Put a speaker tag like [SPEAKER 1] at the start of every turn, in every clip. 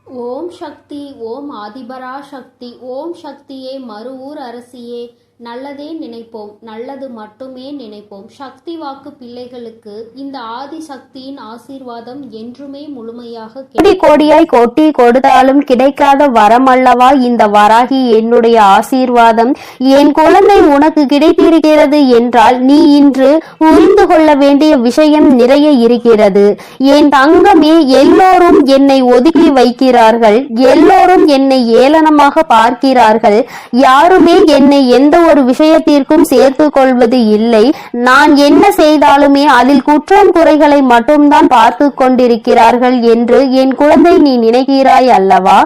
[SPEAKER 1] ஓம் சக்தி, ஓம் ஆதிபரா சக்தி, ஓம் சக்தியே, மறுவூர் அரசியே, நல்லதே நினைப்போம், நல்லது மட்டுமே நினைப்போம். சக்தி வாக்கு பிள்ளைகளுக்கு இந்த ஆதி சக்தியின் ஆசீர்வாதம் என்றுமே முழுமையாக
[SPEAKER 2] கோடியாய் கொட்டி கொடுத்தாலும் கிடைக்காத வரம் அல்லவா இந்த வராகி என்னுடைய ஆசீர்வாதம். என் குழந்தை உனக்கு கிடைத்திருக்கிறது என்றால் நீ இன்று புரிந்து கொள்ள வேண்டிய விஷயம் நிறைய இருக்கிறது. என் தங்கமே, எல்லோரும் என்னை ஒதுக்கி வைக்கிறார்கள், எல்லோரும் என்னை ஏளனமாக பார்க்கிறார்கள். யாருமே என்னை எந்த ஒரு விஷயத்திற்கும் சேர்த்து கொள்வது இல்லை. நான் என்ன செய்தாலுமே அதில் குற்றம் குறைகளை மட்டும்தான் பார்த்து கொண்டிருக்கிறார்கள் என்று என் குழந்தை நீ நினைக்கிறாய் அல்லவா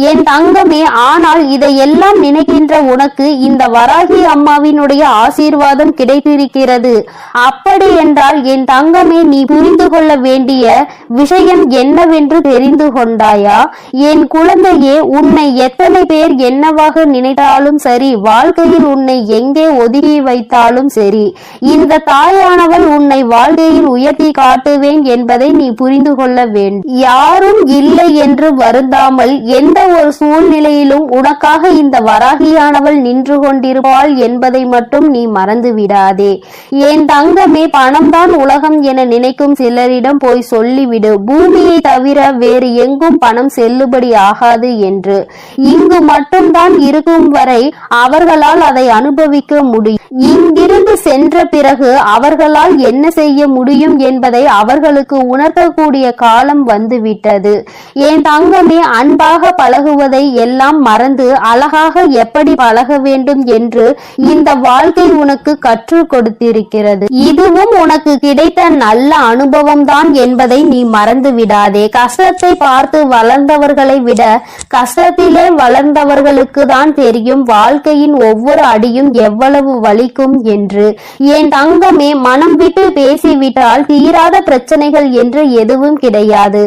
[SPEAKER 2] என் தங்கமே. ஆனால் இதையெல்லாம் நினைக்கின்ற உனக்கு இந்த வராகி அம்மாவினுடைய ஆசீர்வாதம் கிடைத்திருக்கிறது. அப்படி என்றால் என் தங்கமே, நீ புரிந்து கொள்ள வேண்டிய விஷயம் என்னவென்று தெரிந்து கொண்டாயா? என் குழந்தையே, உன்னை எத்தனை பேர் என்னவாக நினைத்தாலும் சரி, வாழ்க்கையில் உன்னை எங்கே ஒதுக்கி வைத்தாலும் சரி, இந்த தாயானவள் உன்னை வாழ்க்கையில் உயர்த்தி காட்டுவேன் என்பதை நீ புரிந்து கொள்ள வேண்டும். யாரும் இல்லை என்று வருந்தாமல் எந்த ஒரு சூழ்நிலையிலும் உனக்காக இந்த வராகியானவள் நின்று கொண்டிருப்பாள் என்பதை மட்டும் நீ மறந்து விடாதே. என் தங்கமே, பணம்தான் உலகம் என நினைக்கும் சிலரிடம் போய் சொல்லிவிடு, பூமியை தவிர வேறு எங்கும் பணம் செல்லுபடி ஆகாது என்று. இங்கு மட்டும்தான் இருக்கும் வரை அவர்களால் அதை அனுபவிக்க முடியும். இங்கிருந்து சென்ற பிறகு அவர்களால் என்ன செய்ய முடியும் என்பதை அவர்களுக்கு உணர்த்தக்கூடிய காலம் வந்துவிட்டது. என் தங்கமே, அன்பாக பழகுவதை எல்லாம் மறந்து அழகாக எப்படி பழக வேண்டும் என்று இந்த வாழ்க்கை உனக்கு கற்றுக் கொடுத்திருக்கிறது. இதுவும் உனக்கு கிடைத்த நல்ல அனுபவம் தான் என்பதை நீ மறந்து விடாதே. கஷ்டத்தை பார்த்து வளர்ந்தவர்களை விட கஷ்டத்திலே வளர்ந்தவர்களுக்கு தான் தெரியும் வாழ்க்கையின் ஒவ்வொரு அடியும் எவ்வளவு வலிக்கும் என்று. என் தங்கமே, மனம் விட்டு பேசிவிட்டால் தீராத பிரச்சனைகள் என்று எதுவும் கிடையாது.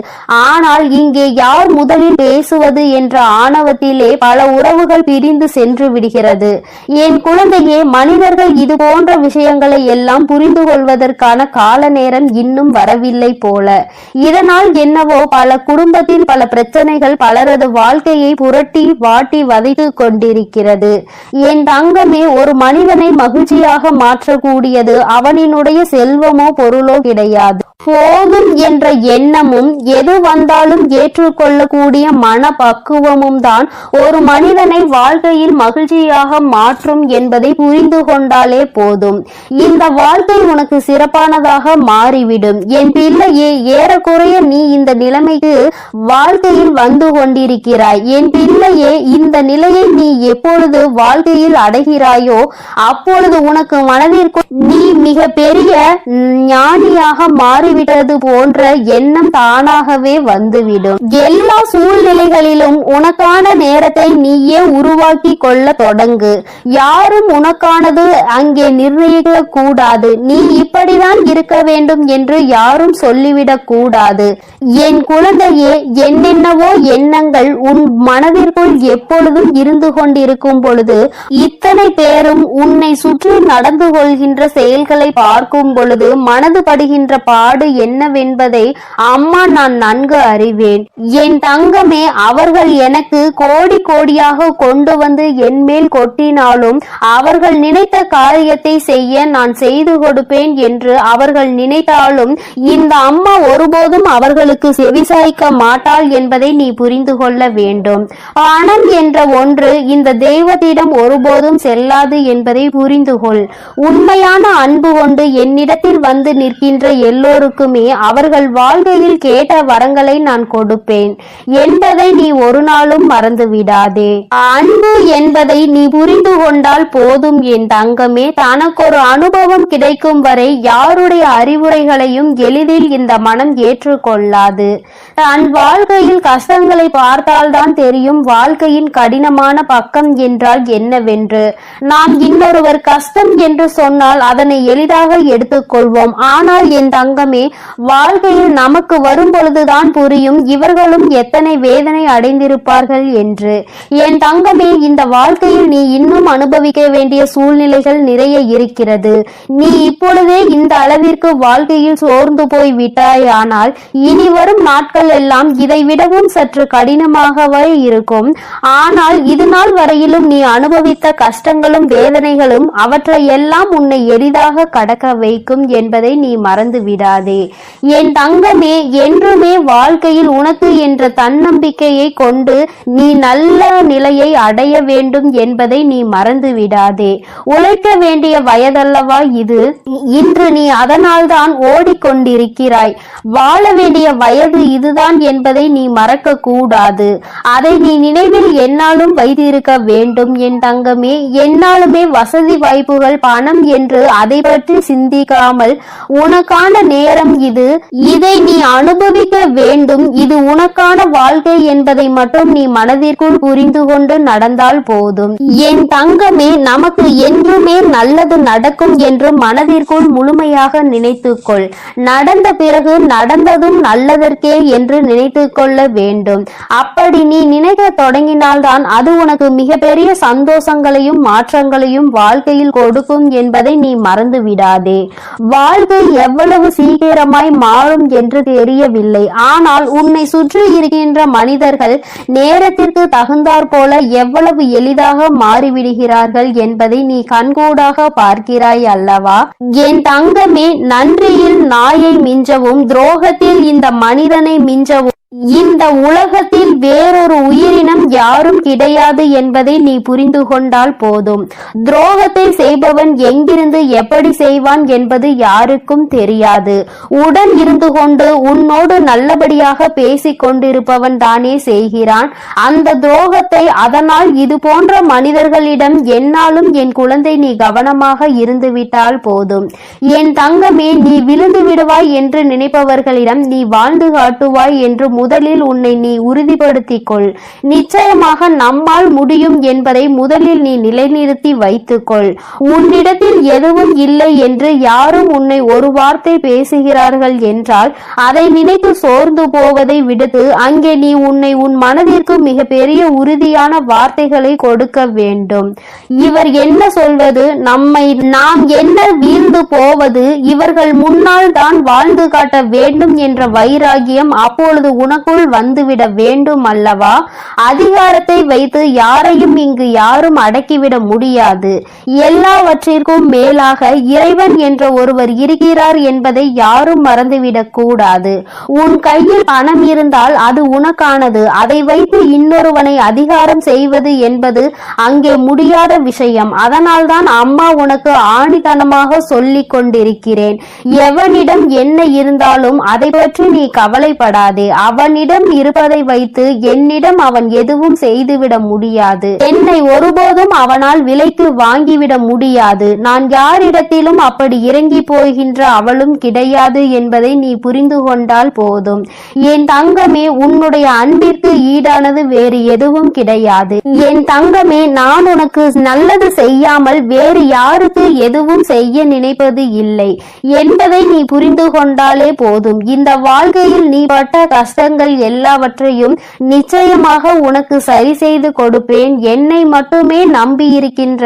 [SPEAKER 2] ஆனால் இங்கே யார் முதலில் பேசுவது என்ற ஆணவத்திலே பல உறவுகள் பிரிந்து சென்று விடுகிறது. என் குழந்தையே, மனிதர்கள் இது போன்ற விஷயங்களை எல்லாம் புரிந்து கொள்வதற்கான கால நேரம் இன்னும் வரவில்லை போல. இதனால் என்னவோ பல குடும்பத்தில் பல பிரச்சனைகள் பலரது வாழ்க்கையை புரட்டி வாட்டி வதைத்து கொண்டிருக்கிறது. என் தங்கமே, ஒரு மனிதனை மகிழ்ச்சியாக மாற்றக்கூடியது அவனினுடைய செல்வமோ பொருளோ கிடையாது. போதும் என்ற எண்ணமும் எது வந்தாலும் ஏற்றுக்கொள்ளக்கூடிய மன பக்குவமும் தான் ஒரு மனிதனை வாழ்க்கையில் மகிழ்ச்சியாக மாற்றும் என்பதை புரிந்து கொண்டாலே போதும். இந்த வாழ்க்கை உனக்கு சிறப்பானதாக மாறிவிடும். என் பிள்ளையே, ஏறக்குறைய நீ இந்த நிலைமைக்கு வாழ்க்கையில் வந்து கொண்டிருக்கிறாய். என் பிள்ளையே, இந்த நிலையை நீ எப்பொழுது வாழ்க்கையில் அடைகிறாயோ அப்பொழுது உனக்கு மனதிற்குள் நீ மிக பெரிய ஞானியாக மாறிவிட்டது போன்ற எண்ணம் தானாகவே வந்துவிடும். எல்லா சூழ்நிலைகளிலும் உனக்கான நேரத்தை நீயே உருவாக்கி கொள்ள தொடங்கு. யாரும் உனக்கானது அங்கே நிர்ணயிக்க கூடாது. நீ இப்படிதான் இருக்க வேண்டும் என்று யாரும் சொல்லிவிடக் கூடாது. என் குழந்தையே, என்னென்னவோ எண்ணங்கள் உன் மனதிற்குள் எப்பொழுதும் இருந்து கொண்டிருக்கும் பொழுது இத்தனை பேரும் உன்னை சுற்றி நடந்து கொள்கின்ற செயல்களை பார்க்கும் பொழுது மனது படுகின்ற பாடு என்னவென்பதை அம்மா நான் நன்கு அறிவேன். என் தங்கமே, அவர்கள் எனக்கு கோடி கோடியாக கொண்டு வந்து என் மேல் கொட்டினாலும் அவர்கள் நினைத்த காரியத்தை செய்ய நான் செய்து கொடுப்பேன் என்று அவர்கள் நினைத்தாலும் இந்த அம்மா ஒருபோதும் அவர்களுக்கு செவிசாய்க்க மாட்டாள் என்பதை நீ புரிந்து கொள்ள வேண்டும். பணம் என்ற ஒன்று இந்த தெய்வத்திடம் ஒருபோதும் செல்லாது என்பதை புரிந்து கொள். உண்மையான அன்பு கொண்டு என்னிடத்தில் வந்து நிற்கின்ற எல்லோருக்குமே அவர்கள் வாழ்க்கையில் கேட்ட வரங்களை நான் கொடுப்பேன் என்பதை நீ ஒரு நாளும் மறந்து விடாதே. அன்பு என்பதை நீ புரிந்து கொண்டால் போதும் என் தங்கமே. தனக்கொரு அனுபவம் கிடைக்கும் வரை யாருடைய அறிவுரைகளையும் எளிதில் இந்த மனம் ஏற்றுக்கொள்ளாது. தன் வாழ்க்கையில் கஷ்டங்களை பார்த்தால்தான் தெரியும் வாழ்க்கையின் கடினமான பக்கம் என்றால் என்னவென்று. நாம் இன்னொருவர் கஷ்டம் என்று சொன்னால் அதனை எளிதாக எடுத்துக்கொள்வோம். ஆனால் என் தங்கமே, வாழ்க்கையில் நமக்கு வரும் பொழுதுதான் புரியும் இவர்களும் எத்தனை வேதனை அடைந்திருப்பார்கள் என்று. என் தங்கமே, இந்த வாழ்க்கையில் நீ இன்னும் அனுபவிக்க வேண்டிய சூழ்நிலைகள் நிறைய இருக்கிறது. நீ இப்பொழுதே இந்த அளவிற்கு வாழ்க்கையில் சோர்ந்து போய் விட்டாயானால் இனி வரும் நாட்கள் எல்லாம் இதை விடவும் சற்று கடினமாகவே இருக்கும். ஆனால் இது நாள் வரையிலும் நீ அனுபவித்த கஷ்டங்களும் வேதனைகளும் அவற்றை எல்லாம் உன்னை எளிதாக கடக்க வைக்கும் என்பதை நீ மறந்து விடாதே. என் தங்கமே, என்றுமே வாழ்க்கையில் உனக்கு என்ற தன்னம்பிக்கையை கொண்டு நீ நல்ல நிலையை அடைய வேண்டும் என்பதை நீ மறந்து விடாதே. உழைக்க வேண்டிய வயதல்லவா இது? இன்று நீ அதனால்தான் ஓடிக்கொண்டிருக்கிறாய். வாழ வேண்டிய வயது இதுதான் என்பதை நீ மறக்க கூடாது. அதை நீ நினைவில் என்னாலும் வைத்திருக்க வேண்டும் என் தங்கமே. என்னாலுமே வசதி வாய்ப்புகள் பணம் என்று அதை பற்றி சிந்திக்காமல் உனக்கான நேரம் இது, இதை நீ அனுபவிக்க வேண்டும், இது உனக்கான வாழ்க்கை என்பதை மட்டும் நீ மனதிற்குள் புரிந்து கொண்டு நடந்தால் போதும். என் தங்கமே, நமக்கு என்றுமே நல்லது நடக்கும் என்று மனதிற்குள் முழுமையாக நினைத்துக்கொள். நடந்த பிறகு நடந்ததும் நல்லதற்கே என்று நினைத்து கொள்ள வேண்டும். அப்படி நீ நினைக்க தொடங்கினால்தான் அது உனக்கு மிகப்பெரிய சந்தோஷங்களையும் மாற்றங்களையும் வாழ்க்கையில் கொடுக்கும் என்பதை நீ மறந்து விடாதே. வாழ்க்கை எவ்வளவு சீக்கிரமாய் மாறும் என்று தெரியவில்லை. ஆனால் உன்னை சுற்றி இருக்கின்ற மனிதர்கள் நேரத்திற்கு தகுந்தாற் போல எவ்வளவு எளிதாக மாறிவிடுகிறார்கள் என்பதை நீ கண்கூடாக பார்க்கிறாய் அல்லவா? என் தங்கமே, நன்றியில் நாயை மிஞ்சவும் துரோகத்தில் இந்த மனிதனை மிஞ்சவும் இந்த உலகத்தில் வேறொரு உயிரினம் யாரும் கிடையாது என்பதை நீ புரிந்து கொண்டால் போதும். துரோகத்தை செய்பவன் எங்கிருந்து எப்படி செய்வான் என்பது யாருக்கும் தெரியாது. உடன் இருந்து கொண்டு உன்னோடு நல்லபடியாக பேசிக் கொண்டிருப்பவன் தானே செய்கிறான் அந்த துரோகத்தை. அதனால் இது போன்ற மனிதர்களிடம் என்னாலும் என் குழந்தை நீ கவனமாக இருந்துவிட்டால் போதும். என் தங்கமே, நீ விழுந்து விடுவாய் என்று நினைப்பவர்களிடம் நீ வாழ்ந்து காட்டுவாய் என்று முதலில் உன்னை நீ உறுதிப்படுத்திக் கொள். நிச்சயமாக நம்மால் முடியும் என்பதை முதலில் நீ நிலைநிறுத்தி வைத்துக்கொள். உன்னிடத்தில் எதுவும் இல்லை என்று யாரும் உன்னை ஒரு வார்த்தை பேசுகிறார்கள் என்றால் அதை நினைத்து சோர்ந்து போவதை விடுத்து அங்கே நீ உன்னை உன் மனதிற்கு மிக பெரிய உறுதியான வார்த்தைகளை கொடுக்க வேண்டும். இவர் என்ன சொல்வது, நாம் என்ன வீழ்ந்து போவது, இவர்கள் முன்னால் தான் வாழ்ந்து காட்ட வேண்டும் என்ற வைராகியம் அப்பொழுது உனக்குள் வந்துவிட வேண்டும் அல்லவா? அதிகாரத்தை வைத்து யாரையும் இங்கு யாரும் அடக்கிவிட முடியாது. எல்லாவற்றிற்கும் மேலாக இறைவன் என்ற ஒருவர் இருக்கிறார் என்பதை யாரும் மறந்துவிடக் கூடாது. உன் கையில் பணம் இருந்தால் அது உனக்கானது. அதை வைத்து இன்னொருவனை அதிகாரம் செய்வது என்பது அங்கே முடியாத விஷயம். அதனால்தான் அம்மா உனக்கு ஆணித்தனமாக சொல்லிக் கொண்டிருக்கிறேன். எவனிடம் என்ன இருந்தாலும் அதை பற்றி நீ கவலைப்படாதே. அவனிடம் இருப்பதை வைத்து என்னிடம் அவன் எதுவும் செய்துவிட முடியாது. என்னை ஒருபோதும் அவனால் விலைக்கு வாங்கிவிட முடியாது. நான் யாரிடத்திலும் அப்படி இறங்கி போகின்ற அவளும் கிடையாது என்பதை நீ புரிந்து கொண்டால் போதும். என் தங்கமே, உன்னுடைய அன்பிற்கு ஈடானது வேறு எதுவும் கிடையாது. என் தங்கமே, நான் உனக்கு நல்லது செய்யாமல் வேறு யாருக்கு எதுவும் செய்ய நினைப்பது இல்லை என்பதை நீ புரிந்து கொண்டாலே போதும். இந்த வாழ்க்கையில் நீ பட்ட கஷ்டங்கள் எல்லாவற்றையும் நிச்சயமாக உனக்கு சரி செய்து கொடுப்பேன். என்னை மட்டுமே நம்பி இருக்கின்ற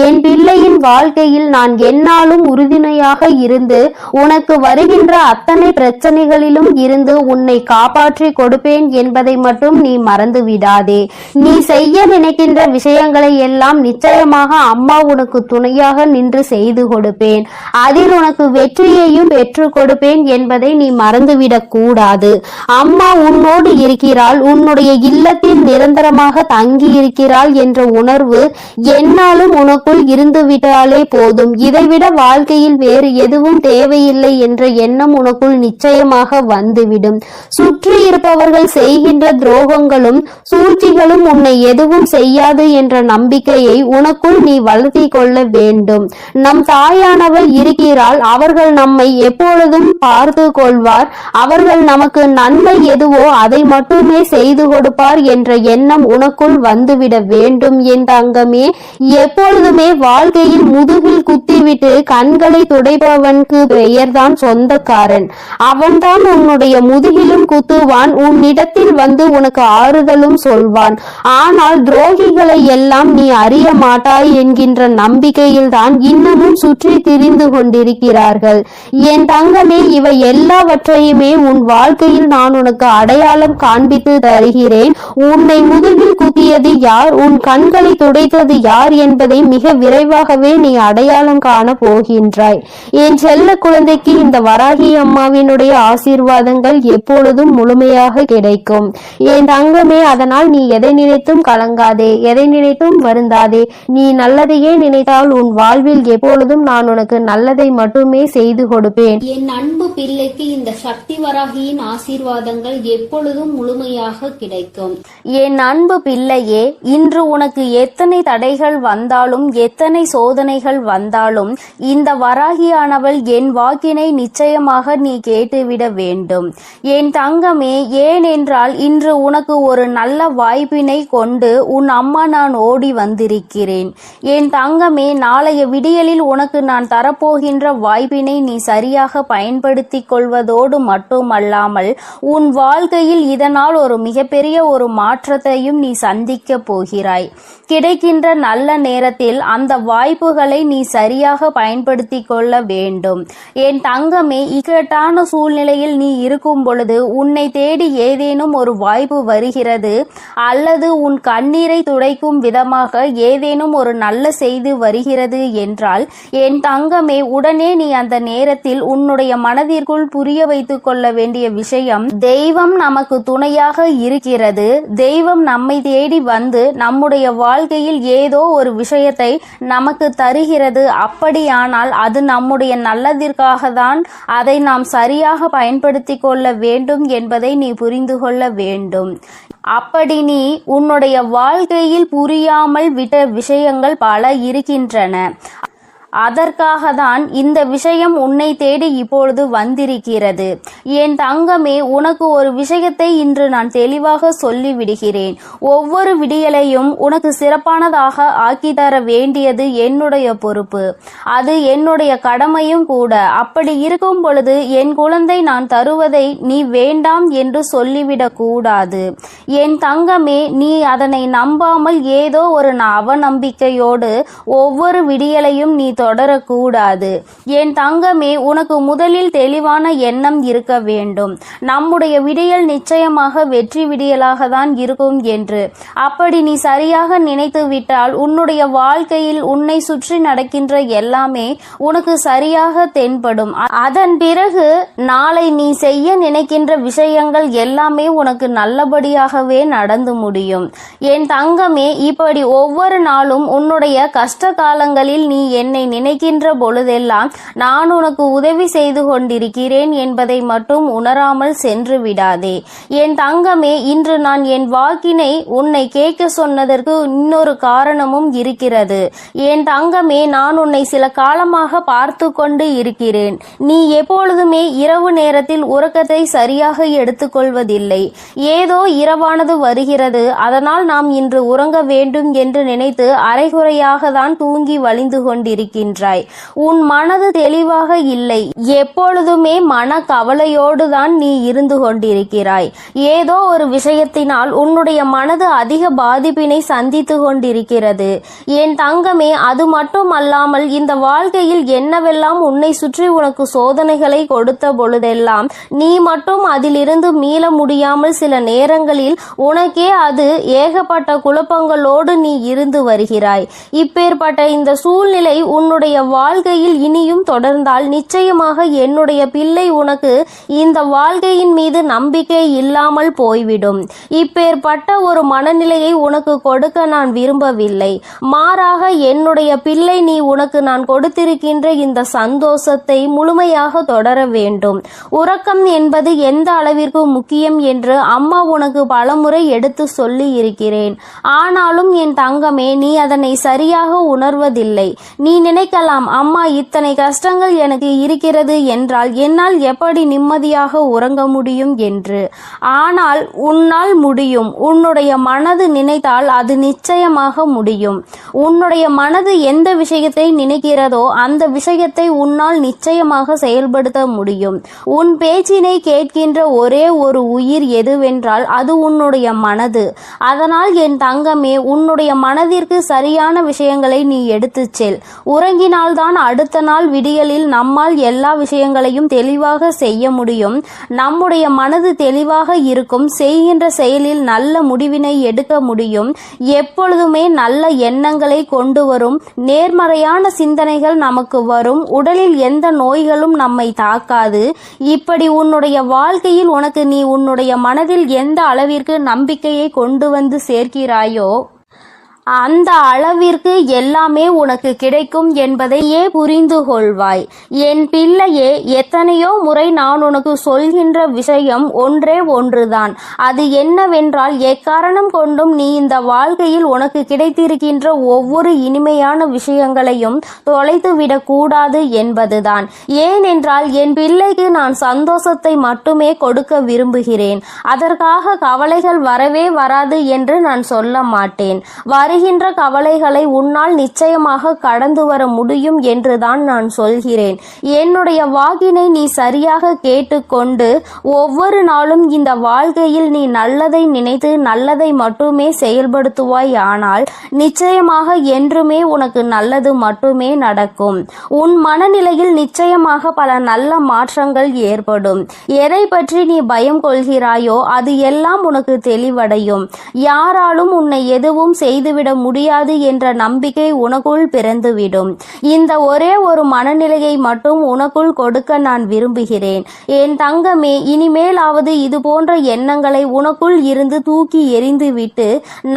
[SPEAKER 2] என் பிள்ளையின் வாழ்க்கையில் நான் என்னாலும் உறுதுணையாக இருந்து உனக்கு வருகின்ற அத்தனை பிரச்சனைகளிலும் இருந்து உன்னை காப்பாற்றி கொடுப்பேன் என்பதை மட்டும் நீ மறந்து விடாதே. நீ செய்ய நினைக்கின்ற விஷயங்களை எல்லாம் நிச்சயமாக அம்மா உனக்கு துணையாக நின்று செய்து கொடுப்பேன். அதில் உனக்கு வெற்றியையும் பெற்றுக் கொடுப்பேன் என்பதை நீ மறந்துவிடக் கூடாது. அம்மா உன்னோடு இருக்கிறாள், உன்னுடைய இல்லத்தில் நிரந்தரமாக தங்கி இருக்கிறாள் என்ற உணர்வு என்னாலும் உனக்குள் இருந்துவிட்டாலே போதும். இதைவிட வாழ்க்கையில் வேறு எதுவும் தேவையில்லை என்ற எண்ணம் உனக்குள் நிச்சயமாக வந்துவிடும். சுற்றி இருப்பவர்கள் செய்கின்ற துரோகங்களும் சூழ்ச்சிகளும் உன்னை எதுவும் செய்யாது என்ற நம்பிக்கையை உனக்குள் நீ வளர்த்தி கொள்ள வேண்டும். நம் தாயானவள் இருக்கிறாள், அவர்கள் நம்மை எப்பொழுதும் பார்த்து கொள்வார். அவர்கள் நமக்கு நன்மை எதுவோ அதை மட்டுமே செய்து கொடுப்பார் என்ற எண்ணம் உனக்குள் வந்துவிட வேண்டும் என் தங்கமே. எப்பொழுதுமே வாழ்க்கையில் முதுகில் குத்திவிட்டு கண்களை துடைப்பவனுக்கு பெயர்தான் சொந்தக்காரன். அவன்தான் உன்னுடைய முதுகிலும் குத்துவான், உன்னிடத்தில் வந்து உனக்கு ஆறுதலும் சொல்வான். ஆனால் துரோகிகளை எல்லாம் நீ அறிய மாட்டாய் என்கின்ற நம்பிக்கையில் தான் இன்னமும் சுற்றி திரிந்து கொண்டிருக்கிறார்கள். என் தங்கமே, இவை எல்லாவற்றையுமே உன் வாழ்க்கையில் நான் உனக்கு அடையாளம் காண்பித்து தருகிறேன். உன்னை முதுகில் குத்தியது யார், உன் கண்களை துடைத்தது யார் என்பதை மிக விரைவாகவே நீ அடையாளம் காண போகின்றாய். என் செல்ல குழந்தைக்கு இந்த வராகி அம்மாவினுடைய ஆசீர்வாதங்கள் எப்பொழுதும் முழுமையாக கிடைக்கும் என் தங்கமே. அதனால் நீ எதை நினைத்தும் கலங்காதே, எதை நினைத்தும் வருந்தாதே. நீ நல்லதையே நினைத்தால் உன் வாழ்வில் எப்பொழுதும் நான் உனக்கு நல்லதை மட்டுமே செய்து கொடுப்பேன்.
[SPEAKER 1] என் அன்பு பிள்ளைக்கு இந்த சக்தி வராகியின் ஆசீர்வாதங்கள் எப்பொழுதும் முழுமையாக கிடைக்கும்.
[SPEAKER 3] என் அன்பு பிள்ளையே, இன்று உனக்கு எத்தனை தடைகள் வந்தாலும் எத்தனை சோதனைகள் வந்தாலும் இந்த வராகியானவள் என் வாக்கினை நிச்சயமாக நீ கேட்டுவிட வேண்டும் என் தங்கமே. ஏனென்றால் இன்று உனக்கு ஒரு நல்ல வாய்ப்பினை கொண்டு உன் அம்மா நான் ஓடி வந்திருக்கிறேன் என் தங்கமே. நாளைய விடியலில் உனக்கு நான் தரப்போகின்ற வாய்ப்பினை நீ சரியாக பயன்படுத்திக் கொள்வதோடு மட்டுமல்லாமல் உன் வாழ்க்கையில் இதனால் ஒரு மிகப்பெரிய ஒரு மாற்றத்தையும் நீ சந்திக்க போகிறாய். கிடைக்கின்ற நல்ல நேரத்தில் அந்த வாய்ப்புகளை நீ சரியாக பயன்படுத்தி கொள்ள வேண்டும் என் தங்கமே. இக்கட்டான சூழ்நிலையில் நீ இருக்கும் பொழுது உன்னை தேடி ஏதேனும் ஒரு வாய்ப்பு வருகிறது அல்லது உன் கண்ணீரை துடைக்கும் விதமாக ஏதேனும் ஒரு நல்ல செய்தி வருகிறது என்றால் என் தங்கமே, உடனே நீ அந்த நேரத்தில் உன்னுடைய மனதிற்குள் புரிய வைத்துக் கொள்ள வேண்டிய விஷயம், தெய்வம் நமக்கு துணையாக இருக்கிறது. தெய்வம் நம்மை தேடி வந்து நம்முடைய வாழ்க்கையில் ஏதோ ஒரு விஷயத்தை நமக்கு தருகிறது. அப்படியானால் அது நம்முடைய நல்லதிற்காக தான். அதை நாம் சரியாக பயன்படுத்தி கொள்ள வேண்டும் என்பதை நீ புரிந்து கொள்ள வேண்டும். அப்படி நீ உன்னுடைய வாழ்க்கையில் புரியாமல் விட்ட விஷயங்கள் பல இருக்கின்றன. அதற்காக தான் இந்த விஷயம் உன்னை தேடி இப்பொழுது வந்திருக்கிறது என் தங்கமே. உனக்கு ஒரு விஷயத்தை இன்று நான் தெளிவாக சொல்லிவிடுகிறேன். ஒவ்வொரு விடியலையும் உனக்கு சிறப்பானதாக ஆக்கி தர வேண்டியது என்னுடைய பொறுப்பு, அது என்னுடைய கடமையும் கூட. அப்படி இருக்கும் பொழுது என் குழந்தை நான் தருவதை நீ வேண்டாம் என்று சொல்லிவிடக் கூடாது என் தங்கமே. நீ அதனை நம்பாமல் ஏதோ ஒரு அவநம்பிக்கையோடு ஒவ்வொரு விடியலையும் நீ தொடரக்கூடாது என் தங்கமே. உனக்கு முதலில் தெளிவான எண்ணம் இருக்க வேண்டும், நம்முடைய விடியல் நிச்சயமாக வெற்றி விடியலாக தான் இருக்கும் என்று. அப்படி நீ சரியாக நினைத்து விட்டால் உன்னுடைய வாழ்க்கையில் உன்னை சுற்றி நடக்கின்ற எல்லாமே உனக்கு சரியாக தென்படும். அதன் பிறகு நாளை நீ செய்ய நினைக்கின்ற விஷயங்கள் எல்லாமே உனக்கு நல்லபடியாகவே நடந்து முடியும் என் தங்கமே. இப்படி ஒவ்வொரு நாளும் உன்னுடைய கஷ்ட காலங்களில் நீ என்னை நினைக்கின்ற பொழுதெல்லாம் நான் உனக்கு உதவி செய்து கொண்டிருக்கிறேன் என்பதை மட்டும் உணராமல் சென்று விடாதே என் தங்கமே. இன்று நான் என் வாக்கினை உன்னை கேட்க சொன்னதற்கு இன்னொரு காரணமும் இருக்கிறது என் தங்கமே. நான் உன்னை சில காலமாக பார்த்து கொண்டு இருக்கிறேன். நீ எப்பொழுதுமே இரவு நேரத்தில் உறக்கத்தை சரியாக எடுத்துக்கொள்வதில்லை. ஏதோ இரவானது வருகிறது, அதனால் நாம் இன்று உறங்க வேண்டும் என்று நினைத்து அரைகுறையாக தான் தூங்கி வழிந்து கொண்டிருக்கின்றாய். உன் மனது தெளிவாக இல்லை, எப்பொழுதுமே மன கவலையோடு தான் நீ இருந்து கொண்டிருக்கிறாய். ஏதோ ஒரு விஷயத்தினால் உன்னுடைய மனது அதிக பாதிப்பினை சந்தித்து கொண்டிருக்கிறது என் தங்கமே. அது மட்டும் அல்லாமல் இந்த வாழ்க்கையில் என்னவெல்லாம் உன்னை சுற்றி உனக்கு சோதனைகளை கொடுத்த பொழுதெல்லாம் நீ மட்டும் அதிலிருந்து மீள முடியாமல் சில நேரங்களில் உனக்கே அது ஏகப்பட்ட குழப்பங்களோடு நீ இருந்து வருகிறாய். இப்பேற்பட்ட இந்த சூழ்நிலை உன்னுடைய வாழ்க்கையில் இனியும் தொடர்ந்தால் நிச்சயமாக என்னுடைய பிள்ளை உனக்கு இந்த வாழ்க்கையின் மீது நம்பிக்கை இல்லாமல் போய்விடும். இப்பேற்பட்ட ஒரு மனநிலையை உனக்கு கொடுக்க நான் விரும்பவில்லை. மாறாக என்னுடைய பிள்ளை, நீ உனக்கு நான் கொடுத்திருக்கின்ற இந்த சந்தோஷத்தை முழுமையாக தொடர வேண்டும். உறக்கம் என்பது எந்த அளவிற்கு முக்கியம் என்று அம்மா உனக்கு பலமுறை எடுத்து சொல்லி இருக்கிறேன். ஆனாலும் என் தங்கமே, நீ அதனை சரியாக உணர்வதில்லை. நீ நினை நினைக்கலாம், அம்மா இத்தனை கஷ்டங்கள் எனக்கு இருக்கிறது என்றால் என்னால் எப்படி நிம்மதியாக உறங்க முடியும் என்று. ஆனால் உன்னால் முடியும். உன்னுடைய மனது நினைத்தால் அது நிச்சயமாக முடியும். உன்னுடைய மனது எந்த விஷயத்தை நினைக்கிறதோ அந்த விஷயத்தை உன்னால் நிச்சயமாக செயல்படுத்த முடியும். உன் பேச்சினை கேட்கின்ற ஒரே ஒரு உயிர் எதுவென்றால் அது உன்னுடைய மனது. அதனால் என் தங்கமே, உன்னுடைய மனதிற்கு சரியான விஷயங்களை நீ எடுத்துச் செல். உறங்கினால்தான் அடுத்த நாள் விடியலில் நம்மால் எல்லா விஷயங்களையும் தெளிவாக செய்ய முடியும். நம்முடைய மனது தெளிவாக இருக்கும். செய்கின்ற செயலில் நல்ல முடிவினை எடுக்க முடியும். எப்பொழுதுமே நல்ல எண்ணங்களை கொண்டு வரும். நேர்மறையான சிந்தனைகள் நமக்கு வரும். உடலில் எந்த நோய்களும் நம்மை தாக்காது. இப்படி உன்னுடைய வாழ்க்கையில் உனக்கு நீ உன்னுடைய மனதில் எந்த அளவிற்கு நம்பிக்கையை கொண்டு வந்து சேர்க்கிறாயோ அந்த அளவிற்கு எல்லாமே உனக்கு கிடைக்கும் என்பதையே புரிந்து கொள்வாய். என் பிள்ளையே, எத்தனையோ முறை நான் உனக்கு சொல்கின்ற விஷயம் ஒன்றே ஒன்றுதான். அது என்னவென்றால், எக்காரணம் கொண்டும் நீ இந்த வாழ்க்கையில் உனக்கு கிடைத்திருக்கின்ற ஒவ்வொரு இனிமையான விஷயங்களையும் தொலைத்து விடக்கூடாது என்பதுதான். ஏனென்றால் என் பிள்ளைக்கு நான் சந்தோஷத்தை மட்டுமே கொடுக்க விரும்புகிறேன். அதற்காக கவலைகள் வரவே வராது என்று நான் சொல்ல மாட்டேன். வருகின்ற கவலைகளை உன்னால் நிச்சயமாக கடந்து வர முடியும் என்றுதான் நான் சொல்கிறேன். என்னுடைய வாக்கினை நீ சரியாக கேட்டுக்கொண்டு ஒவ்வொரு நாளும் இந்த வாழ்க்கையில் நீ நல்லதை நினைத்து நல்லதை மட்டுமே செயல்படுத்துவாய். ஆனால் நிச்சயமாக என்றுமே உனக்கு நல்லது மட்டுமே நடக்கும். உன் மனநிலையில் நிச்சயமாக பல நல்ல மாற்றங்கள் ஏற்படும். எதை பற்றி நீ பயம் கொள்கிறாயோ அது எல்லாம் உனக்கு தெளிவடையும். யாராலும் உன்னை எதுவும் செய்துவிட முடியாது என்ற நம்பிக்கை உனக்குள் பிறந்துவிடும். இந்த ஒரே ஒரு மனநிலையை மட்டும் உனக்குள் கொடுக்க நான் விரும்புகிறேன். என் தங்கமே, இனிமேலாவது இது போன்ற எண்ணங்களை உனக்குள் இருந்து தூக்கி எறிந்துவிட்டு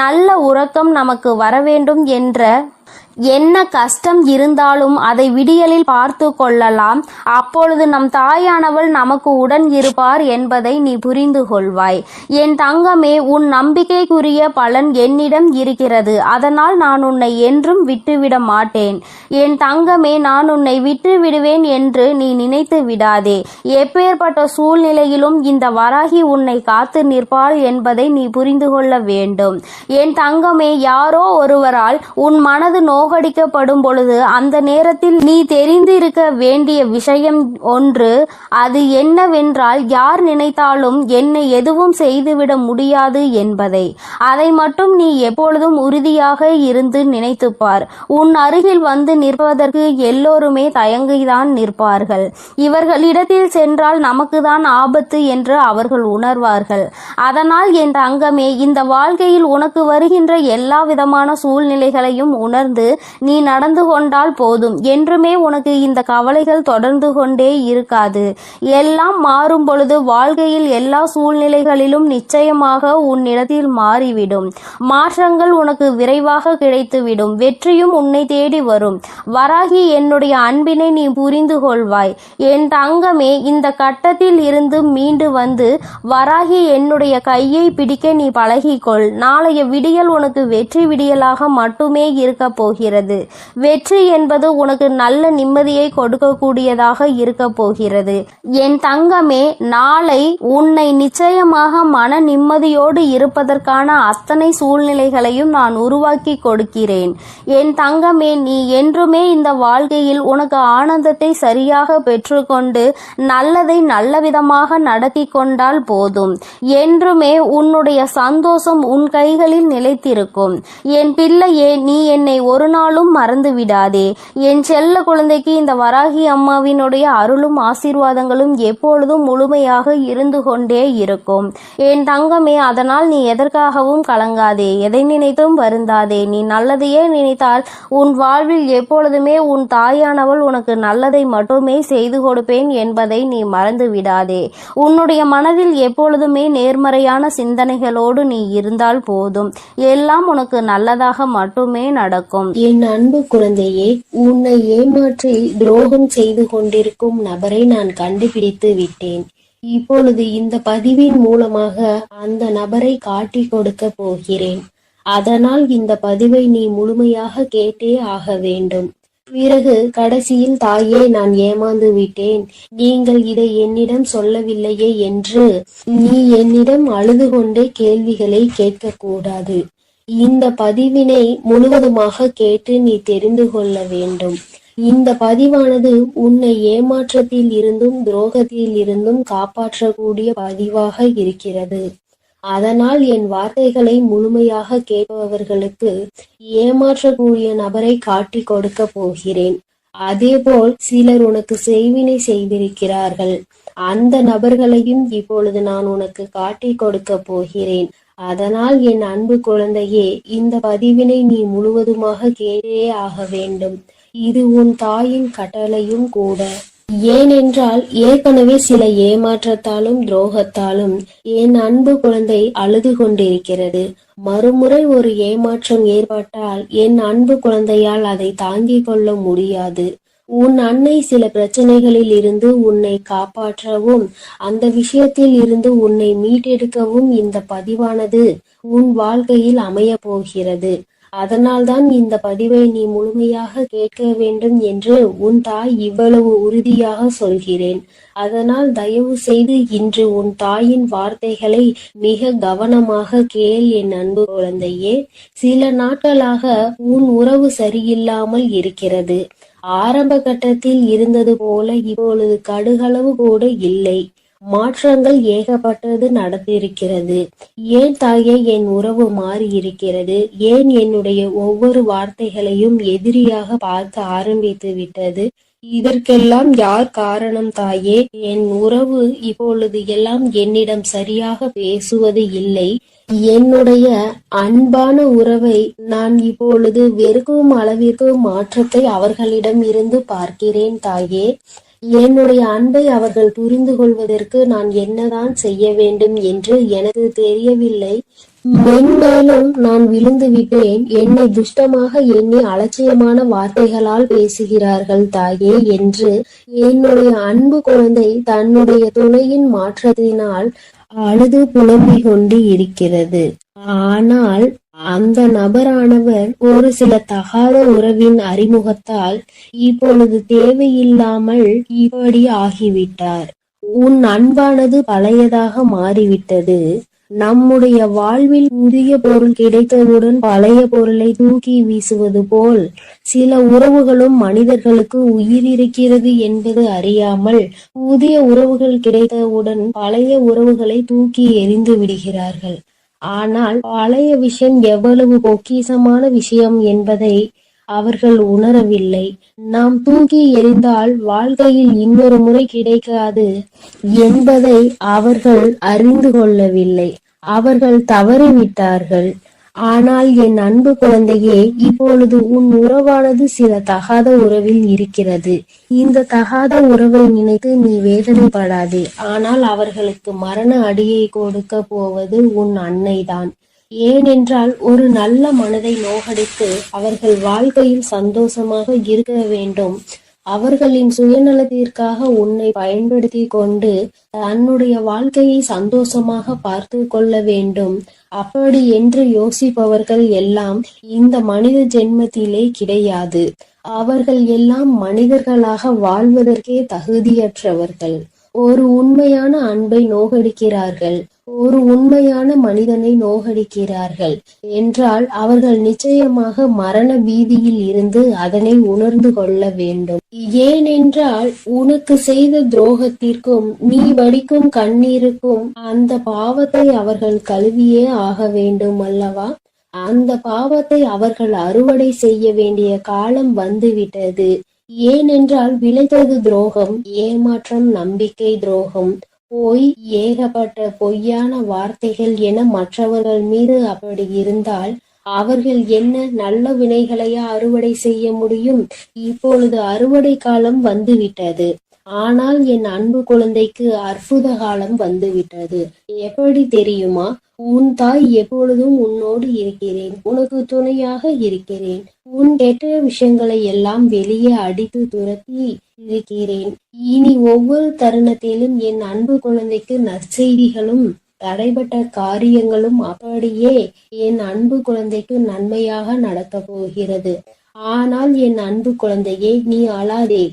[SPEAKER 3] நல்ல உறக்கம் நமக்கு வர வேண்டும் என்ற என்ன கஷ்டம் இருந்தாலும் அதை விடியலில் பார்த்து கொள்ளலாம். அப்பொழுது நம் தாயானவள் நமக்கு உடன் இருப்பார் என்பதை நீ புரிந்து கொள்வாய். என் தங்கமே, உன் நம்பிக்கைக்குரிய பலன் என்னிடம் இருக்கிறது. அதனால் நான் உன்னை என்றும் விட்டுவிட மாட்டேன். என் தங்கமே, நான் உன்னை விட்டு விடுவேன் என்று நீ நினைத்து விடாதே. எப்பேற்பட்ட சூழ்நிலையிலும் இந்த வராகி உன்னை காத்து நிற்பாள் என்பதை நீ புரிந்து கொள்ள வேண்டும். என் தங்கமே, யாரோ ஒருவரால் உன் மனது நோகடிக்கப்படும் பொழுது அந்த நேரத்தில் நீ தெரிந்திருக்க வேண்டிய விஷயம் ஒன்று. அது என்னவென்றால், யார் நினைத்தாலும் என்னை எதுவும் செய்துவிட முடியாது என்பதை. அதை மட்டும் நீ எப்பொழுதும் உறுதியாக இருந்து நினைத்துப்பார். உன் அருகில் வந்து நிற்பதற்கு எல்லோருமே தயங்கிதான் நிற்பார்கள். இவர்களிடத்தில் சென்றால் நமக்குதான் ஆபத்து என்று அவர்கள் உணர்வார்கள். அதனால் என் தங்கமே, இந்த வாழ்க்கையில் உனக்கு வருகின்ற எல்லா விதமான சூழ்நிலைகளையும் உணர்ந்து நீ நடந்து கொண்டால் போதும். என்றுமே உனக்கு இந்த கவலைகள் தொடர்ந்து கொண்டே இருக்காது. எல்லாம் மாறும் பொழுது வாழ்க்கையில் எல்லா சூழ்நிலைகளிலும் நிச்சயமாக உன்னிடத்தில் மாறிவிடும். மாற்றங்கள் உனக்கு விரைவாக கிடைத்துவிடும். வெற்றியும் உன்னை தேடி வரும். வராகி, என்னுடைய அன்பினை நீ புரிந்து கொள்வாய். என் தங்கமே, இந்த கட்டத்தில் இருந்து மீண்டு வந்து வராகி என்னுடைய கையை பிடிக்க நீ பழகிக்கொள். நாளைய விடியல் உனக்கு வெற்றி விடியலாக மட்டுமே இருக்க போகிறது. வெற்றி என்பது உனக்கு நல்ல நிம்மதியை கொடுக்கக்கூடியதாக இருக்க போகிறது. என் தங்கமே, நாளை உன்னை நிச்சயமாக மன நிம்மதியோடு இருப்பதற்கான அத்தனை சூழ்நிலைகளையும் நான் உருவாக்கி கொடுக்கிறேன். என் தங்கமே, நீ என்றுமே இந்த வாழ்க்கையில் உனக்கு ஆனந்தத்தை சரியாக பெற்றுக்கொண்டு நல்லதை நல்ல விதமாக நடத்தி கொண்டால் போதும். என்றுமே உன்னுடைய சந்தோஷம் உன் கைகளில் நிலைத்திருக்கும். என் பிள்ளையே, நீ என்னை ஒரு நாளும் மறந்து விடாதே. என் செல்ல குழந்தைக்கு இந்த வராகி அம்மாவினுடைய அருளும் ஆசீர்வாதங்களும் எப்பொழுதும் முழுமையாக இருந்து கொண்டே இருக்கும். என் தங்கமே, அதனால் நீ எதற்காகவும் கலங்காதே. எதை நினைத்தும் வருந்தாதே. நீ நல்லதையே நினைத்தால் உன் வாழ்வில் எப்பொழுதுமே உன் தாயானவள் உனக்கு நல்லதை மட்டுமே செய்து கொடுப்பேன் என்பதை நீ மறந்து விடாதே. உன்னுடைய மனதில் எப்பொழுதுமே நேர்மறையான சிந்தனைகளோடு நீ இருந்தால் போதும். எல்லாம் உனக்கு நல்லதாக மட்டுமே நடக்கும்.
[SPEAKER 4] என் அன்பு குழந்தையே, உன்னை ஏமாற்றி துரோகம் செய்து கொண்டிருக்கும் நபரை நான் கண்டுபிடித்து விட்டேன். இப்பொழுது இந்த பதிவின் மூலமாக அந்த நபரை காட்டி கொடுக்க போகிறேன். அதனால் இந்த பதிவை நீ முழுமையாக கேட்டே ஆக வேண்டும். பிறகு கடைசியில் தாயே நான் ஏமாந்து விட்டேன், நீங்கள் இதை என்னிடம் சொல்லவில்லையே என்று நீ என்னிடம் அழுது கொண்டே கேள்விகளை கேட்கக்கூடாது. இந்த பதிவினை முழுவதுமாக கேட்டு நீ தெரிந்து கொள்ள வேண்டும். இந்த பதிவானது உன்னை ஏமாற்றத்தில் இருந்தும் துரோகத்தில் இருந்தும் காப்பாற்றக்கூடிய பதிவாக இருக்கிறது. அதனால் என் வார்த்தைகளை முழுமையாக கேட்பவர்களுக்கு ஏமாற்றக்கூடிய நபரை காட்டி கொடுக்க போகிறேன். அதேபோல் சிலர் உனக்கு செய்வினை செய்திருக்கிறார்கள். அந்த நபர்களையும் இப்பொழுது நான் உனக்கு காட்டி கொடுக்க போகிறேன். அதனால் என் அன்பு குழந்தையே, இந்த பதிவினை நீ முழுவதுமாக கேட்டே ஆக வேண்டும். இது உன் தாயின் கட்டளையும் கூட. ஏனென்றால் ஏற்கனவே சில ஏமாற்றத்தாலும் துரோகத்தாலும் என் அன்பு குழந்தை அழுது கொண்டிருக்கிறது. மறுமுறை ஒரு ஏமாற்றம் ஏற்பட்டால் என் அன்பு குழந்தையால் அதை தாங்கிக் கொள்ள முடியாது. உன் அன்னை சில பிரச்சனைகளில் இருந்து உன்னை காப்பாற்றவும் அந்த விஷயத்தில் இருந்து உன்னை மீட்டெடுக்கவும் இந்த பதிவானது உன் வாழ்க்கையில் அமைய போகிறது. அதனால்தான் இந்த பதிவை நீ முழுமையாக கேட்க வேண்டும் என்று உன் தாய் இவ்வளவு உறுதியாக சொல்கிறேன். அதனால் தயவு செய்து இன்று உன் தாயின் வார்த்தைகளை மிக கவனமாக கேள் என் அன்பு குழந்தையே. சில நாட்களாக உன் உறவு சரியில்லாமல் இருக்கிறது. ஆரம்ப கட்டத்தில் இருந்தது போல இப்பொழுது கடுகளவு கூட இல்லை. மாற்றங்கள் ஏகப்பட்டது நடந்திருக்கிறது. ஏன் தாயே என் உறவு மாறி இருக்கிறது? ஏன் என்னுடைய ஒவ்வொரு வார்த்தைகளையும் எதிரியாக பார்க்க ஆரம்பித்து விட்டது? இதற்கெல்லாம் யார் காரணம் தாயே? என் உறவு இப்பொழுது எல்லாம் என்னிடம் சரியாக பேசுவது இல்லை. என்னுடைய அன்பான உறவை நான் இப்பொழுது வெறுக்கும் அளவிற்கு மாற்றத்தை அவர்களிடம் இருந்து பார்க்கிறேன் தாயே. என்னுடைய அன்பை அவர்கள் புரிந்து கொள்வதற்கு நான் என்னதான் செய்ய வேண்டும் என்று எனக்கு தெரியவில்லை. மென்மேலும் நான் விழுந்து விட்டேன். என்னை துஷ்டமாக எண்ணி அலட்சியமான வார்த்தைகளால் பேசுகிறார்கள் தாயே என்று என்னுடைய அன்பு குழந்தை தன்னுடைய துணையின் மாற்றத்தினால் அழுது புலம்பிக் கொண்டு இருக்கிறது. ஆனால் அந்த நபரானவர் ஒரு சில தகாத உறவின் அறிமுகத்தால் இப்பொழுது தேவையில்லாமல் இப்படி ஆகிவிட்டார். உன் அன்பானது பழையதாக மாறிவிட்டது. நம்முடைய வாழ்வில் புதிய பொருள் கிடைத்தவுடன் பழைய பொருளை தூக்கி வீசுவது போல் சில உறவுகளும் மனிதர்களுக்கு உயிர் இருக்கிறது என்பது அறியாமல் புதிய உறவுகள் கிடைத்தவுடன் பழைய உறவுகளை தூக்கி எறிந்து விடுகிறார்கள். ஆனால் பழைய விஷயம் எவ்வளவு பொக்கிஷமான விஷயம் என்பதை அவர்கள் உணரவில்லை. நாம் தூக்கி எறிந்தால் வாழ்க்கையில் இன்னொரு முறை கிடைக்காது என்பதை அவர்கள் அறிந்து கொள்ளவில்லை. அவர்கள் தவறிவிட்டார்கள். ஆனால் என் அன்பு குழந்தையே, இப்பொழுது உன் உறவானது சில தகாத உறவில் இருக்கிறது. இந்த தகாத உறவை நினைத்து நீ வேதனைப்படாதே. ஆனால் அவர்களுக்கு மரண அடியை கொடுக்க போவது உன் அன்னைதான். ஏனென்றால் ஒரு நல்ல மனதை நோகடித்து அவர்கள் வாழ்க்கையில் சந்தோஷமாக இருக்க வேண்டும். அவர்களின் சுயநலத்திற்காக உன்னை பயன்படுத்தி கொண்டு தன்னுடைய வாழ்க்கையை சந்தோஷமாக பார்த்து கொள்ள வேண்டும். அப்படி என்று யோசிப்பவர்கள் எல்லாம் இந்த மனித ஜென்மத்திலே கிடையாது. அவர்கள் எல்லாம் மனிதர்களாக வாழ்வதற்கே தகுதியற்றவர்கள். ஒரு உண்மையான அன்பை நோகடிக்கிறார்கள், ஒரு உண்மையான மனிதனை நோகடிக்கிறார்கள் என்றால் அவர்கள் நிச்சயமாக மரண பீதியில் இருந்து அதனை உணர்ந்து கொள்ள வேண்டும். ஏனென்றால் உனக்கு செய்த துரோகத்திற்கும் நீ வடிக்கும் கண்ணீருக்கும் அந்த பாவத்தை அவர்கள் கழுவியே ஆக வேண்டும் அல்லவா? அந்த பாவத்தை அவர்கள் அறுவடை செய்ய வேண்டிய காலம் வந்துவிட்டது. ஏனென்றால் விளைத்தது துரோகம், ஏமாற்றம், நம்பிக்கை துரோகம், பொய், ஏகப்பட்ட பொய்யான வார்த்தைகள் என மற்றவர்கள் மீது அப்படி இருந்தால் அவர்கள் என்ன நல்ல வினைகளையா அறுவடை செய்ய முடியும்? இப்பொழுது அறுவடை காலம் வந்துவிட்டது. ஆனால் என் அன்பு குழந்தைக்கு அற்புத காலம் வந்துவிட்டது. எப்படி தெரியுமா? உன் தாய் எப்பொழுதும் உன்னோடு இருக்கிறேன், உனக்கு துணையாக இருக்கிறேன். உன் கெட்ட விஷயங்களை எல்லாம் வெளியே அடித்து துரத்தி இருக்கிறேன். இனி ஒவ்வொரு தருணத்திலும் என் அன்பு குழந்தைக்கு நற்செய்திகளும் தடைபட்ட காரியங்களும் அப்படியே என் அன்பு குழந்தைக்கு நன்மையாக நடக்க போகிறது. ஆனால் என் அன்பு குழந்தையே, நீ அழாதே.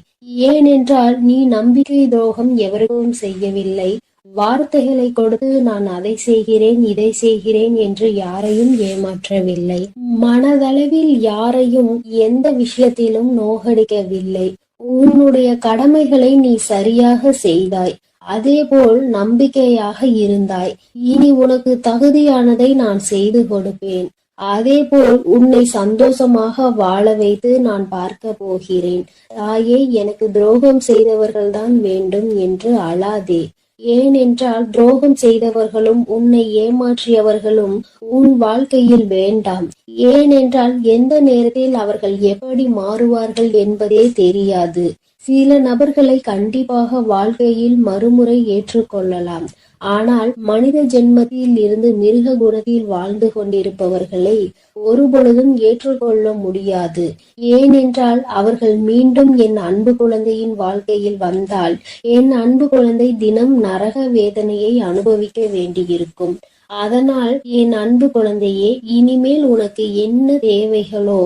[SPEAKER 4] ஏனென்றால் நீ நம்பிக்கை துரோகம் எவருக்கும் செய்யவில்லை. வார்த்தைகளை கொடுத்து நான் அதை செய்கிறேன் இதை செய்கிறேன் என்று யாரையும் ஏமாற்றவில்லை. மனதளவில் யாரையும் எந்த விஷயத்திலும் நோகடிக்கவில்லை. உன்னுடைய கடமைகளை நீ சரியாக செய்தாய். அதேபோல் நம்பிக்கையாக இருந்தாய். இனி உனக்கு தகுதியானதை நான் செய்து கொடுப்பேன். அதேபோல் உன்னை சந்தோஷமாக வாழ வைத்து நான் பார்க்க போகிறேன். தாயே, எனக்கு துரோகம் செய்தவர்கள்தான் வேண்டும் என்று அழாதே. ஏனென்றால் துரோகம் செய்தவர்களும் உன்னை ஏமாற்றியவர்களும் உன் வாழ்க்கையில் வேண்டாம். ஏனென்றால் எந்த நேரத்தில் அவர்கள் எப்படி மாறுவார்கள் என்பதே தெரியாது. சில நபர்களை கண்டிப்பாக வாழ்க்கையில் மறுமுறை ஏற்றுக்கொள்ளலாம். ஆனால் மனித ஜென்மத்தில் இருந்து மிருக குணத்தில் வாழ்ந்து கொண்டிருப்பவர்களை ஒருபொழுதும் ஏற்றுக்கொள்ள முடியாது. ஏனென்றால் அவர்கள் மீண்டும் என் அன்பு குழந்தையின் வாழ்க்கையில் வந்தால் என் அன்பு குழந்தை தினம் நரக வேதனையை அனுபவிக்க வேண்டியிருக்கும். அதனால் என் அன்பு குழந்தையே, இனிமேல் உனக்கு என்ன தேவைகளோ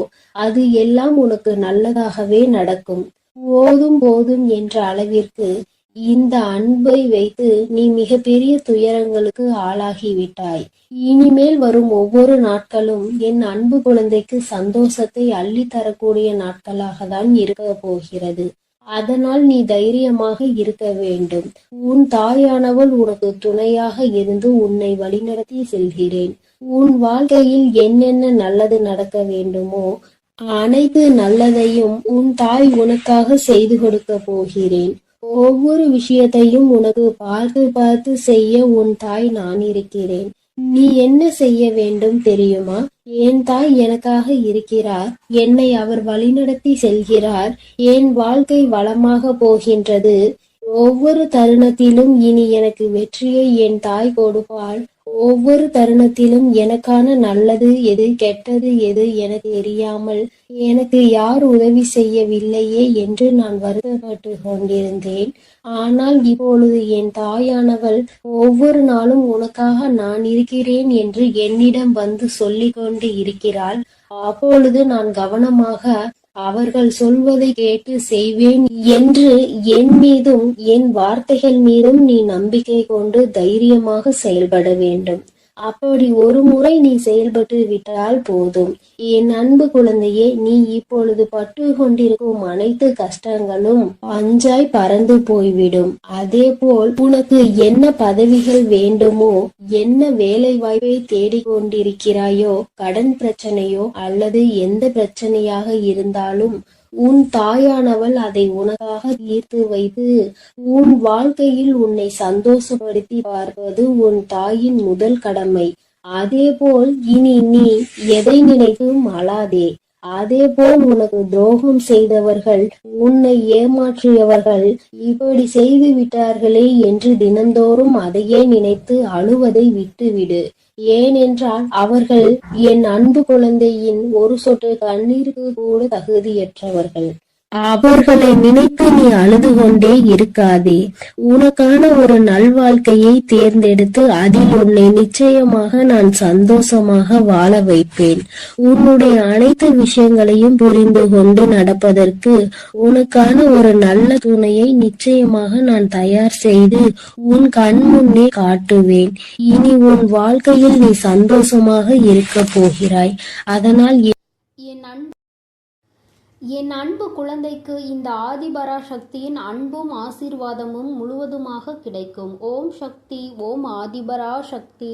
[SPEAKER 4] அது எல்லாம் உனக்கு நல்லதாகவே நடக்கும். போதும் போதும் என்ற அளவிற்கு இந்த அன்பை வைத்து நீ மிகப்பெரிய துயரங்களுக்கு ஆளாகிவிட்டாய். இனிமேல் வரும் ஒவ்வொரு நாட்களும் என் அன்பு குழந்தைக்கு சந்தோஷத்தை அள்ளி தரக்கூடிய நாட்களாக தான் இருக்க போகிறது. அதனால் நீ தைரியமாக இருக்க வேண்டும். உன் தாயானவள் உனக்கு துணையாக இருந்து உன்னை வழிநடத்தி செல்கிறேன். உன் வாழ்க்கையில் என்னென்ன நல்லது நடக்க வேண்டுமோ அனைத்து நல்லதையும் உன் தாய் உனக்காக செய்து கொடுக்க போகிறேன். ஒவ்வொரு விஷயத்தையும் உனக்கு பார்த்து பார்த்து செய்ய உன் தாய் நான் இருக்கிறேன். நீ என்ன செய்ய வேண்டும் தெரியுமா? என் தாய் எனக்காக இருக்கிறார். என்னை அவர் வழிநடத்தி செல்கிறார். என் வாழ்க்கை வளமாக போகின்றது. ஒவ்வொரு தருணத்திலும் இனி எனக்கு வெற்றியை என் தாய் கொடுப்பாள். ஒவ்வொரு தருணத்திலும் எனக்கான நல்லது எது கெட்டது எது என தெரியாமல் எனக்கு யார் உதவி செய்யவில்லையே என்று நான் வருத்தப்பட்டு கொண்டிருந்தேன். ஆனால் இப்பொழுது என் தாயானவள் ஒவ்வொரு நாளும் உனக்காக நான் இருக்கிறேன் என்று என்னிடம் வந்து சொல்லிக் கொண்டு இருக்கிறாள். அப்பொழுது நான் கவனமாக அவர்கள் சொல்வதை கேட்டு செய்வேன் என்று என் மீதும் என் வார்த்தைகள் மீதும் நீ நம்பிக்கை கொண்டு தைரியமாக செயல்பட வேண்டும். அப்படி ஒரு முறை நீ செயல்பட்டு விட்டால் போதும். என் அன்பு குழந்தையே, நீ இப்பொழுது பட்டு கொண்டிருக்கும் அனைத்து கஷ்டங்களும் பஞ்சாய் பறந்து போய்விடும். அதே போல் உனக்கு என்ன பதவிகள் வேண்டுமோ, என்ன வேலை வாய்ப்பை தேடிக்கொண்டிருக்கிறாயோ, கடன் பிரச்சனையோ அல்லது எந்த பிரச்சனையாக இருந்தாலும் உன் தாயானவள் அதை உனக்காக தீர்த்து வைத்து உன் வாழ்க்கையில் உன்னை சந்தோஷப்படுத்தி பார்ப்பது உன் தாயின் முதல் கடமை. அதேபோல் இனி நீ எதை நினைத்தும் அழாதே. அதேபோல் உனக்கு துரோகம் செய்தவர்கள், உன்னை ஏமாற்றியவர்கள் இப்படி செய்து விட்டார்களே என்று தினந்தோறும் அதையே நினைத்து அழுவதை விட்டுவிடு. ஏனென்றால் அவர்கள் என் அன்பு குழந்தையின் ஒரு சொட்டு கண்ணீருக்கு கூட தகுதியற்றவர்கள். அவர்களை நினைத்து நீ அழுது கொண்டே இருக்காதே. உனக்கான ஒரு நல்வாழ்க்கையை தேர்ந்தெடுத்து அதில் உன்னை நிச்சயமாக நான் சந்தோஷமாக வாழ வைப்பேன். உன்னுடைய அனைத்து விஷயங்களையும் புரிந்து கொண்டு நடப்பதற்கு உனக்கான ஒரு நல்ல துணையை நிச்சயமாக நான் தயார் செய்து உன் கண் முன்னே காட்டுவேன். இனி உன் வாழ்க்கையில் நீ சந்தோஷமாக இருக்க போகிறாய். அதனால்
[SPEAKER 1] என் அன்பு குழந்தைக்கு இந்த ஆதிபராசக்தியின் அன்பும் ஆசீர்வாதமும் முழுவதுமாக கிடைக்கும். ஓம் சக்தி, ஓம் ஆதிபராசக்தி.